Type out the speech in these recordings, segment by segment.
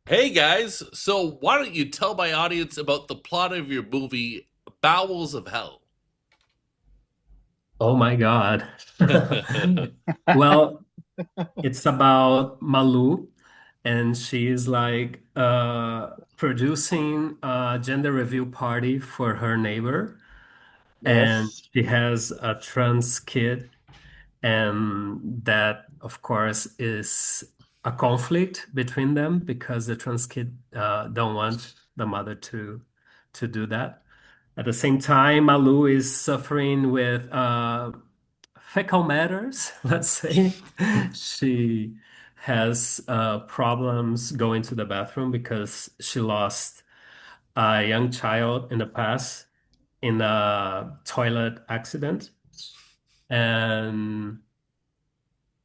Hey guys, so why don't you tell my audience about the plot of your movie Bowels of Hell? Oh my God. Well, it's about Malu, and she's like producing a gender reveal party for her neighbor, and Yes. she has a trans kid, and that, of course, is a conflict between them because the trans kid don't want the mother to do that. At the same time, Malu is suffering with fecal matters, let's say. She has problems going to the bathroom because she lost a young child in the past in a toilet accident. And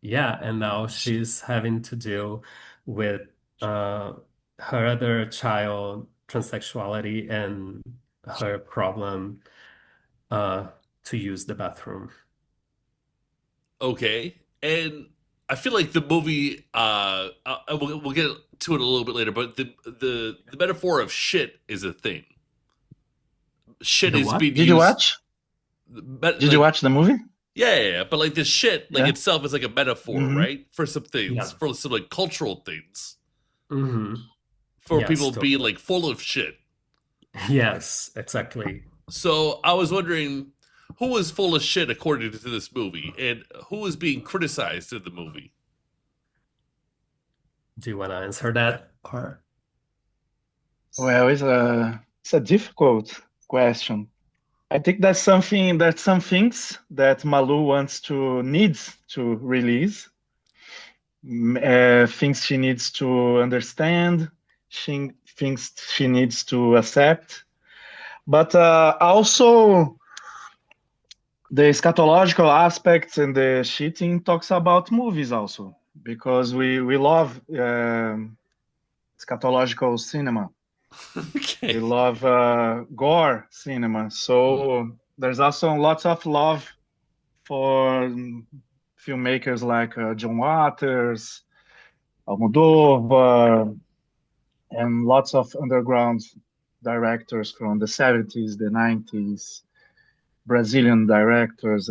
yeah, and now she's having to deal with uh, her other child transsexuality and her problem uh, to use the bathroom. Okay, and I feel like the movie. We'll get to it a little bit later, but the metaphor of shit is a thing. Shit The is what? being Did you used, watch? but Did you like watch the movie? yeah, but like this shit like Yeah. itself is like a metaphor, hmm right? For some things, Yeah. for some like cultural things, Hmm. for Yes, people being totally. like full of shit. Yes, exactly. So I was wondering who was full of shit according to this movie, and who was being criticized in the movie. Do you want to answer that? Or Well, it's a difficult question. I think that's some things that Malu needs to release, things she needs to understand, things she needs to accept, but also the eschatological aspects and the cheating talks about movies also because we love eschatological cinema. We Okay. love gore cinema. So there's also lots of love for filmmakers like John Waters, Almodovar, and lots of underground directors from the 70s, the 90s, Brazilian directors,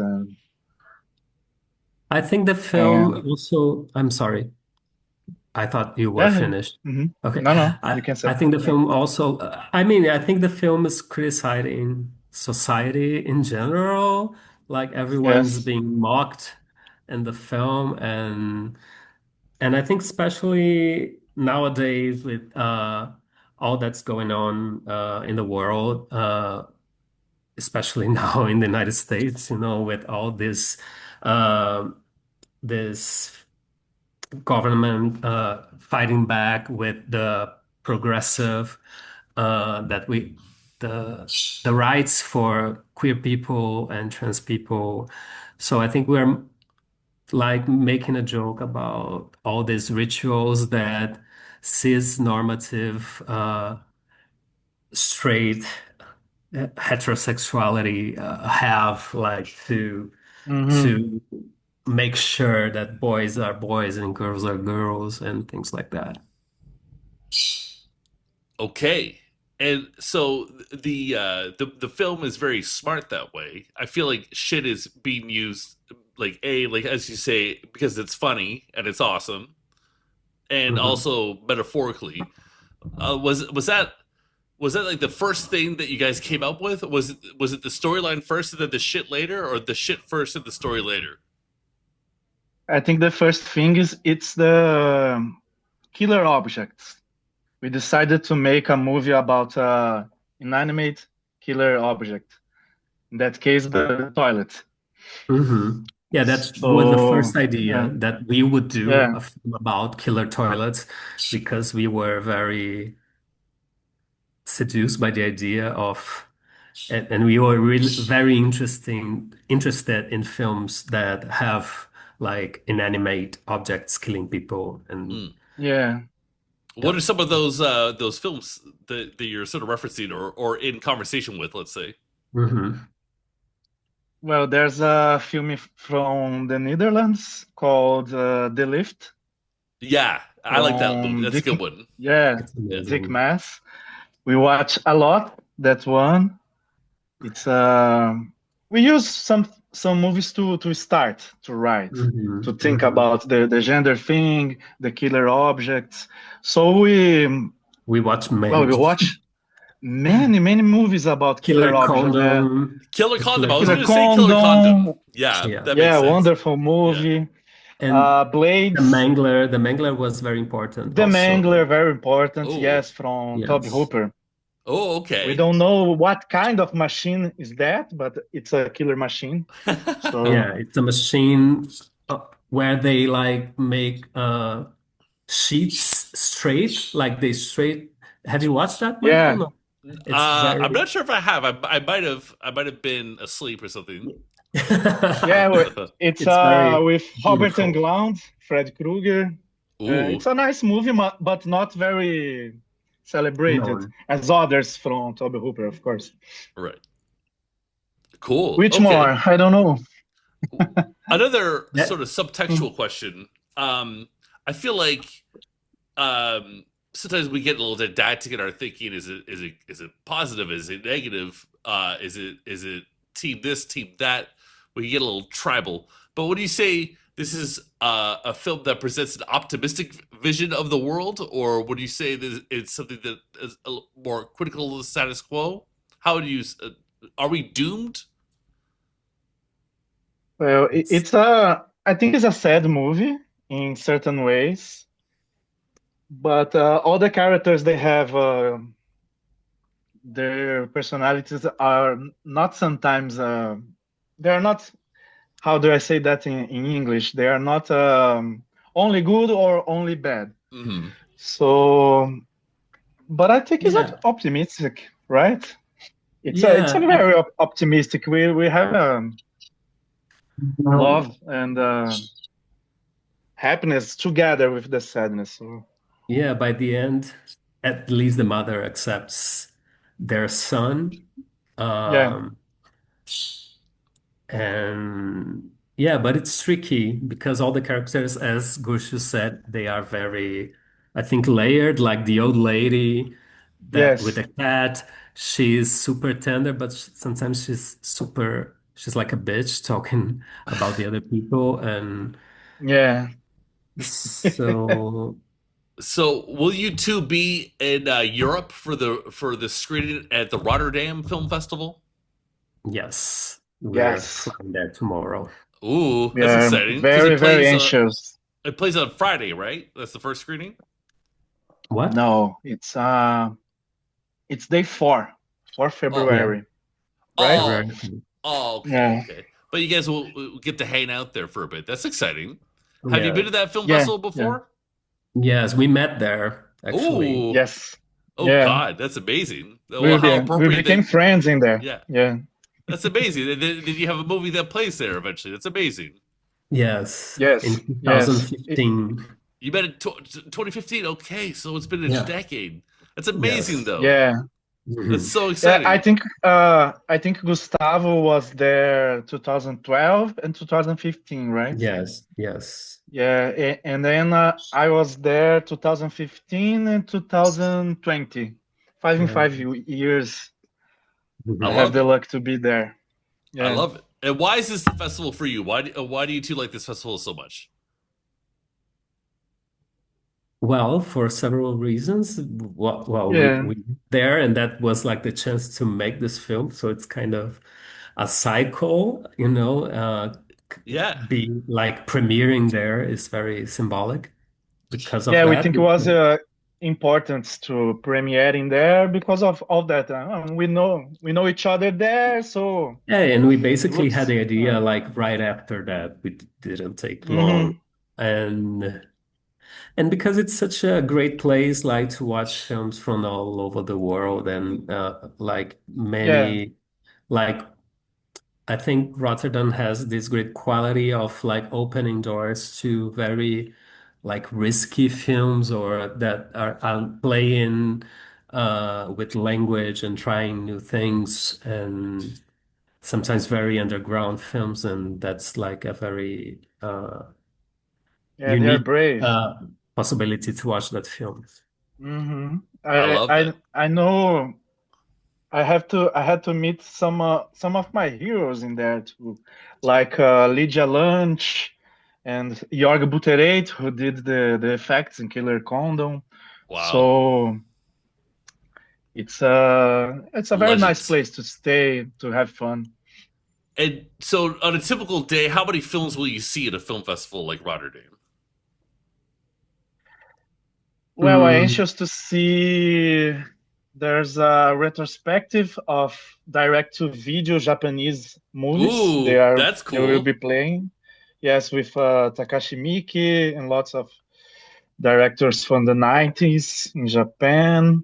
I think the film and also, I'm sorry, I thought you were yeah. finished. hmm Okay. No, no, you I, can say. I think the Yeah. film also, I mean, I think the film is criticizing society in general. Like everyone's Yes. being mocked in the film, and I think especially nowadays with all that's going on in the world, especially now in the United States, with all uh, this government fighting back with the progressive that we the rights for queer people and trans people. So I think we're like making a joke about all these rituals that cis normative straight heterosexuality have like hmm to make sure that boys are boys and girls are girls and things like that. Okay. And so the film is very smart that way. I feel like shit is being used like like as you say because it's funny and it's awesome, and Mhm. also metaphorically. Was that like the first thing that you guys came up with? Was it the storyline first and then the shit later, or the shit first and the story later? I think the first thing is it's the killer objects. We decided to make a movie about inanimate killer object. In that case, the toilet. Hmm. Yeah, that was the So first idea yeah, that we would do yeah. a film about killer toilets because we were very seduced by the idea of, and we were really very interested in films that have like inanimate objects killing people, and Mm. Yeah. What yeah. are some of those films that you're sort of referencing or in conversation with? Let's say. Hmm. Well, there's from the Netherlands called The Lift. Yeah, I like that movie. from That's a Dick. good one. Yeah, It's Yeah. Dick amazing. Mass. We watch a lot that one. It's we use some movies to start to write, to think Hmm. about the gender thing, the killer objects. So we We watch well many. we watch many movies about killer Killer objects. Condom, Killer the Condom. Killer I was Killer going to Condom. say Killer Condom. Condom, Yeah, Yeah. that makes yeah, sense. wonderful Yeah. movie. And Blades, The Mangler was very important The also. Mangler, very important. Oh. Yes, from Toby Yes. Hooper. Oh, We okay. don't know what kind of machine is that, but it's a killer machine. So Yeah, it's a machine where they like make sheets straight, like they straight. Have you watched that, Michael? yeah, No. It's I'm very not sure if I have. I might have been asleep or something. yeah, it's it's very with Robert beautiful. Englund, Fred Krueger. Ooh, It's a nice movie, but not very celebrated Known. as others from Toby Hooper, of course. right. Cool. Which Okay. more? I don't know. Another sort That of subtextual question. I feel like sometimes we get a little didactic in our thinking. Is it positive? Is it negative? Is it team this, team that? We get a little tribal. But when you say this is a film that presents an optimistic vision of the world, or would you say that it's something that is more critical of the status quo? How do you? Are we doomed? Well, it's it's a. I think it's a sad movie in certain ways, but all the characters they have, their personalities are not sometimes. They are not. How do I say that in English? They are not only good or only bad. Mm-hmm. So, but I think it's yeah, optimistic, right? It's a yeah. very optimistic. We have love and happiness together with the sadness. So, Yeah, by the end, at least the mother accepts their son. yeah, Um, and yeah, but it's tricky because all the characters, as Gurcius said, they are very, I think, layered, like the old lady that with yes, the cat, she's super tender, but sometimes she's like a bitch talking about the other people. And yeah. so, So, will you two be in Europe for the screening at the Rotterdam Film Festival? yes, we're Yes, flying there tomorrow. Ooh, we that's are exciting because very, very anxious. it plays on Friday, right? That's the first screening. What? No, it's day 4 Oh, Yeah, February, right? oh, February. okay, Yeah, okay. But you guys will get to hang out there for a bit. That's exciting. Have you been Yeah. to that film yeah, festival yeah. before? Yes, we met there actually. Ooh, Yes, oh yeah. God, that's amazing. Well, how We appropriate became that. friends in there. Yeah, Yeah, that's amazing. Did you have a movie that plays there eventually? That's amazing. Yes, in yes, yes. 2015. You met in 2015. Okay, so it's been a Yeah. decade. That's amazing, Yes. though. Yeah, That's Mhm. so yeah. exciting. I think Gustavo was there 2012 and 2015, right? Yes. Yes. Yeah, and then I was there 2015 and 2020. Five in Yeah. 5 years. I I Mhm. have love the it. luck to be there. I Yeah. love it. And why is this the festival for you? Why do you two like this festival so much? Well, for several reasons. Well, Yeah. we there, and that was like the chance to make this film. So it's kind of a cycle, Yeah, be like premiering there is very symbolic because of Yeah, we that. think it was important to premiere in there because of all that. We know each other there, so Yeah, and we it basically had looks. the idea like right after that. We didn't take long. Mhm. And because it's such a great place like to watch films from all over the world and like Yeah, many like I think Rotterdam has this great quality of like opening doors to very like risky films or that are playing with language and trying new things and sometimes very underground films, and that's like a very yeah, they are unique brave. possibility to watch that film. Hmm. I love that. I know. I had to meet some of my heroes in there too, like Lydia Lunch and Jorg Butereit, who did the effects in Killer Condom. Wow. So it's a very nice Legends. place to stay to have fun. And so, on a typical day, how many films will you see at a film festival like Rotterdam? Well, I'm Mm, anxious to see. There's a retrospective of direct-to-video Japanese movies. Ooh, that's They will cool. be playing. Yes, with Takashi Miike and lots of directors from the 90s in Japan.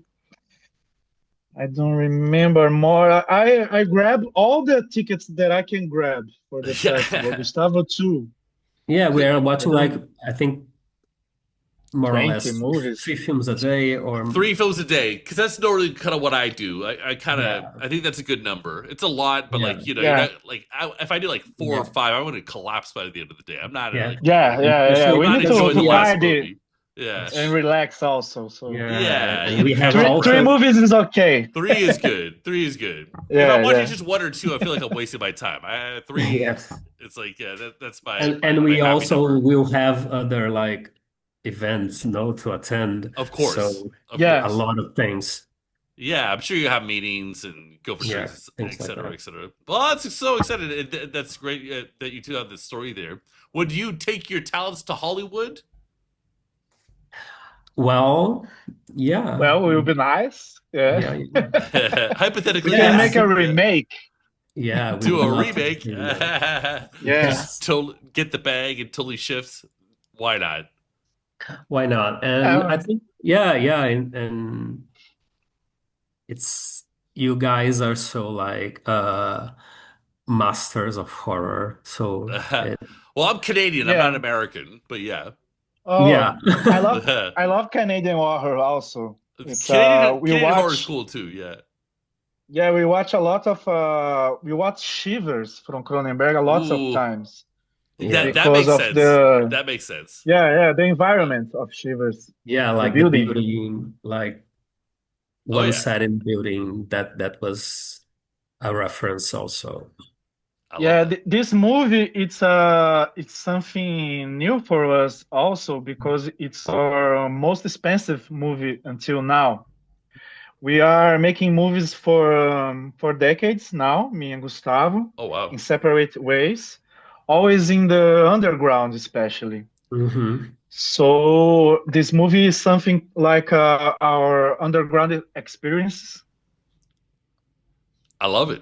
I don't remember more. I grab all the tickets that I can grab for the festival. Yeah. Gustavo too. yeah, we are I watching like don't I think more or 20 less movies. 3 films a day, or 3 films a day, because that's normally kind of what I do. yeah, I think that's a good number. It's a lot, but yeah, like you're Yeah, not like if I do like four or yeah, five, I want to collapse by the end of the day. I'm not yeah. yeah. I'm Especially We not need because to enjoying the we are, last party movie. Yeah, and relax also. So yeah, yeah. and we have three also, movies is okay. Three is good. Three is good. If I'm Yeah, watching yeah. just one or two, I feel like I'm wasting my time. Three, yes, it's like yeah, that's my and my we happy also number. will have other like events, to attend. Of course, So of a Yes. course. lot of things, Yeah, I'm sure you have meetings and go for yeah, drinks, things et like cetera, that. et cetera. Well, that's so excited. That's great that you two have this story there. Would you take your talents to Hollywood? Well, yeah, Well, it will be nice. Yeah. yeah, yeah. We Hypothetically, can Yeah, I make yes. a think, Yeah. remake. yeah, we Do would a love to remake. do that. Yes. Yes, Get the bag and totally shifts. Why not? why not? And I Uh, think, yeah, and it's you guys are so like masters of horror. So Well, I'm Canadian. I'm not yeah. American, but yeah. yeah. Oh, I love Canadian horror also. It's we Canadian horror is watch cool too. Yeah. yeah, we watch a lot of we watch Shivers from Cronenberg a lots of Ooh, times Yeah. that because makes of sense. the That makes sense. the Yeah. environment of Shivers, Yeah, the like the building. building, like Oh one yeah. set in building that was a reference also. I love Yeah, that. this movie it's something new for us also because it's our most expensive movie until now. We are making movies for decades now, me and Gustavo, Oh wow. in separate ways, always in the underground, especially. Hmm. So this movie is something like our underground experience. I love it.